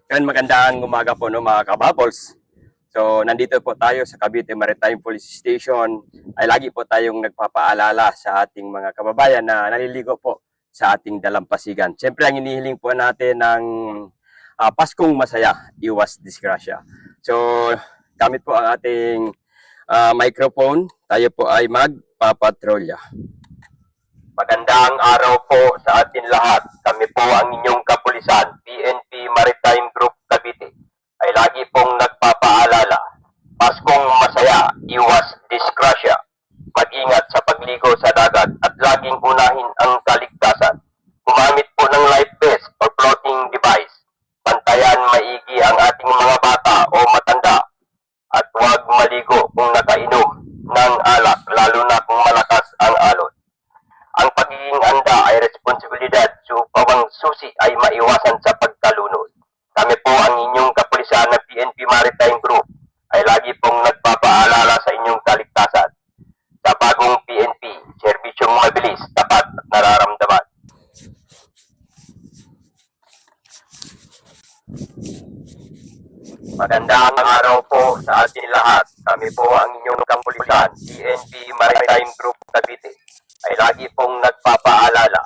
Yan, magandang umaga po no, mga kababols. So, nandito po tayo sa Cavite Maritime Police Station. Ay lagi po tayong nagpapaalala sa ating mga kababayan na naliligo po sa ating dalampasigan. Siyempre, ang inihiling po natin ng Paskong Masaya, iwas disgrasya. So, gamit po ang ating microphone, tayo po ay magpapatrolya. Magandang araw po sa atin lahat. Kami po ang inyong kapulisan, PNP Maritime Group Cavite, ay lagi pong nagpapaalala. Paskong masaya, iwas disgrasya. Mag-ingat sa pagligo sa dagat at laging unahin ang kaligtasan. Gumamit po ng life vest or floating device. Bantayan maigi ang ating mga bata o matanda. At huwag maligo kung nakainom ng alak, lalo na kung malakas ang alon. Ang pagiging anda ay responsibilidad upang susi ay maiwasan sa pagkalunod. Kami po ang inyong kapulisan ng PNP Maritime Group ay lagi pong nagpapaalala sa inyong kaligtasan. Sa bagong PNP, serbisyong mabilis, tapat at nararamdaman. Magandang araw po sa atin lahat. Kami po ang inyong kapulisan, PNP Maritime Group Cavite, ay lagi pong nagpapaalala.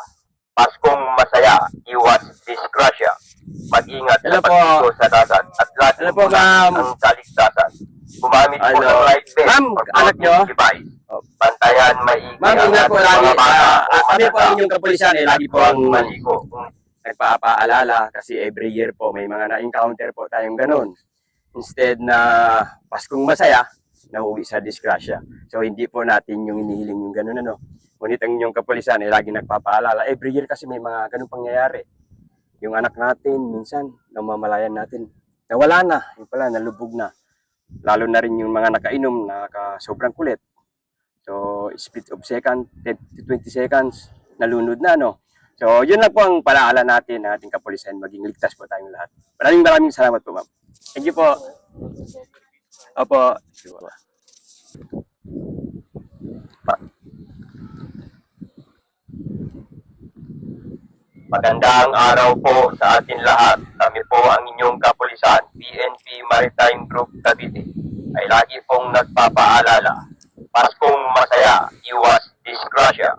Paskong masaya, iwas disgrasya. Mag-ingat sa pagkigo sa dagat at laging unahin ang kaligtasan. Gumamit po ng life vest or floating device. Bantayan maigi ang ating mga bata o Kami po ang inyong kapulisan ay lagi po ang maligo. nagpapaalala kasi every year po may mga na-encounter po tayong ganun. Instead na Paskong masaya, nauwi sa disgrasya. So hindi po natin yung inihiling yung ganun ano. Ngunit ang inyong kapulisan ay lagi nagpapaalala. Every year kasi may mga ganun pangyayari. Yung anak natin, minsan, namamalayan natin, nawala na, yung pala, nalubog na. Lalo na rin yung mga nakainom, sobrang kulit. So, split of second, 10 to 20 seconds, nalunod na, no? So, yun lang po ang palaala natin ng ating kapulisan, maging ligtas po tayong lahat. Maraming salamat po, ma'am. Thank you po. Opo. Magandang araw po sa atin lahat. Kami po ang inyong kapulisan, PNP Maritime Group Cavite, ay lagi pong nagpapaalala. Paskong masaya, iwas disgrasya.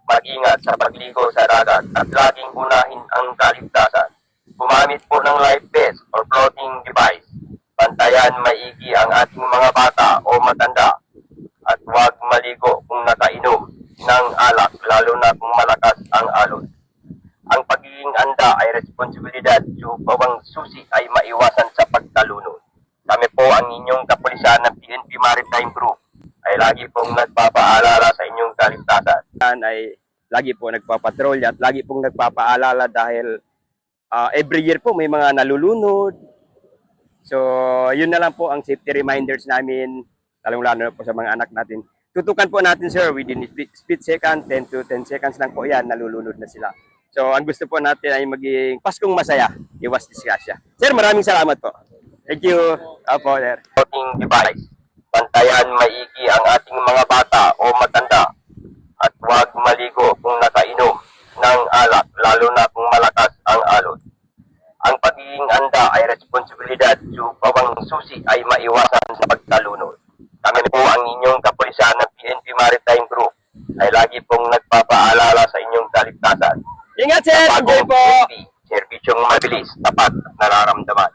Mag-ingat sa pagligo sa dagat at laging unahin ang kaligtasan. Gumamit po ng life vest or floating device. Bantayan maigi ang ating mga bata o matanda. At huwag maligo kung nakainom ng alak, lalo na kung malakas ang alon. Ang pagiging anda ay responsibilidad upang susi ay maiwasan sa pagtalunod. Kami po ang inyong kapulisan ng PNP Maritime Group ay lagi pong nagpapaalala sa inyong kaligtasan. Ay lagi po nagpapatrolya at lagi pong nagpapaalala dahil every year po may mga nalulunod. So, yun na lang po ang safety reminders namin, lalong-lalo na po sa mga anak natin. Tutukan po natin, sir, within split second, 10 to 10 seconds lang po yan, nalulunod na sila. So, ang gusto po natin ay maging Paskong masaya, iwas disgrasya. Sir, maraming salamat po. Thank you. Opo, sir. Floating device. Bantayan maigi ang ating mga bata o matanda. At huwag maligo kung nakainom ng alak, lalo na kung malakas ang alon. Ang pagiging anda ay responsibilidad upang susi ay maiwasan sa pagtalunod. Kami po ang inyong kapulisan ng PNP Maritime Group ay lagi pong nagpapaalala sa inyong kaligtasan. Ingat, sir. Enjoy po. Serbisyong mabilis, tapat at nararamdaman.